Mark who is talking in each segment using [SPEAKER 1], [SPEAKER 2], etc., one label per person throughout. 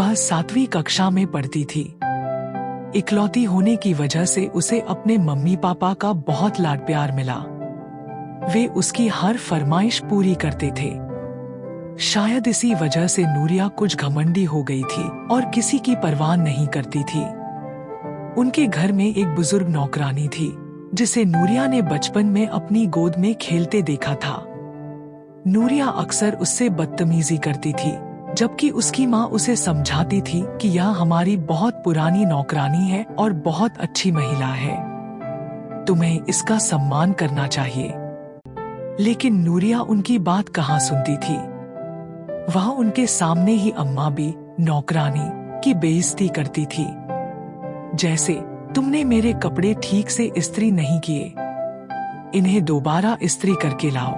[SPEAKER 1] वह 7वीं कक्षा में पढ़ती थी। इकलौती होने की वजह से उसे अपने मम्मी पापा का बहुत लाड प्यार मिला। वे उसकी हर फरमाइश पूरी करते थे। शायद इसी वजह से नूरिया कुछ घमंडी हो गई थी और किसी की परवाह नहीं करती थी। उनके घर में एक बुजुर्ग नौकरानी थी जिसे नूरिया ने बचपन में अपनी गोद में खेलते देखा था। नूरिया अक्सर उससे बदतमीजी करती थी, जबकि उसकी माँ उसे समझाती थी कि यह हमारी बहुत पुरानी नौकरानी है और बहुत अच्छी महिला है, तुम्हें इसका सम्मान करना चाहिए। लेकिन नूरिया उनकी बात कहाँ सुनती थी। वह उनके सामने ही अम्मा भी नौकरानी की बेइज्जती करती थी, जैसे तुमने मेरे कपड़े ठीक से इस्त्री नहीं किए, इन्हें दोबारा इस्त्री करके लाओ,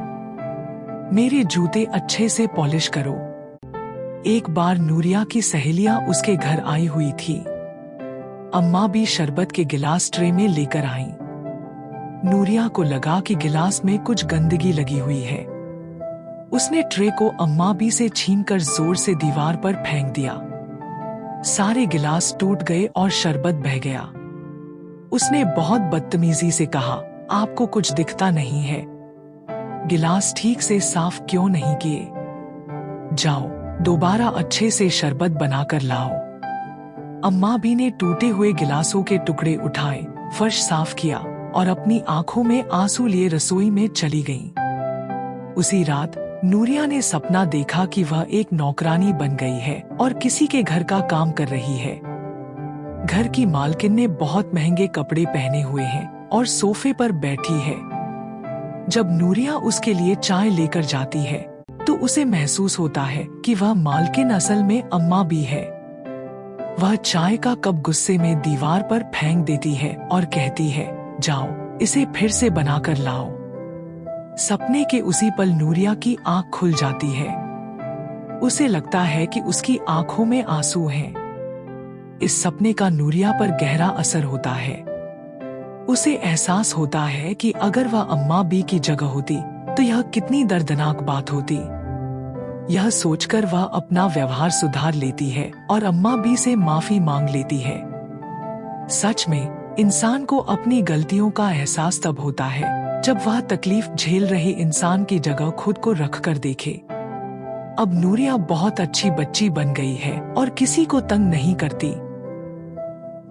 [SPEAKER 1] मेरे जूते अच्छे से पॉलिश करो। एक बार नूरिया की सहेलियां उसके घर आई हुई थी। अम्मा भी शरबत के गिलास ट्रे में लेकर आईं। नूरिया को लगा कि गिलास में कुछ गंदगी लगी हुई है। उसने ट्रे को अम्मा भी से छीनकर जोर से दीवार पर फेंक दिया। सारे गिलास टूट गए और शरबत बह गया। उसने बहुत बदतमीजी से कहा, आपको कुछ दिखता नहीं है, गिलास ठीक से साफ क्यों नहीं किए? जाओ दोबारा अच्छे से शरबत बनाकर लाओ। अम्मा भी ने टूटे हुए गिलासों के टुकड़े उठाए, फर्श साफ किया और अपनी आंखों में आंसू लिए रसोई में चली गईं। उसी रात नूरिया ने सपना देखा कि वह एक नौकरानी बन गई है और किसी के घर का काम कर रही है। घर की मालकिन ने बहुत महंगे कपड़े पहने हुए हैं और सोफे पर बैठी है। जब नूरिया उसके लिए चाय लेकर जाती है तो उसे महसूस होता है कि वह मालकिन असल में अम्मा भी है। वह चाय का कप गुस्से में दीवार पर फेंक देती है और कहती है, जाओ इसे फिर से बनाकर लाओ। सपने के उसी पल नूरिया की आंख खुल जाती है। उसे लगता है कि उसकी आंखों में आंसू हैं। इस सपने का नूरिया पर गहरा असर होता है। उसे एहसास होता है कि अगर वह अम्मा बी की जगह होती तो यह कितनी दर्दनाक बात होती। यह सोचकर वह अपना व्यवहार सुधार लेती है और अम्मा बी से माफी मांग लेती है। सच में इंसान को अपनी गलतियों का एहसास तब होता है जब वह तकलीफ झेल रहे इंसान की जगह खुद को रखकर देखे। अब नूरिया बहुत अच्छी बच्ची बन गई है और किसी को तंग नहीं करती।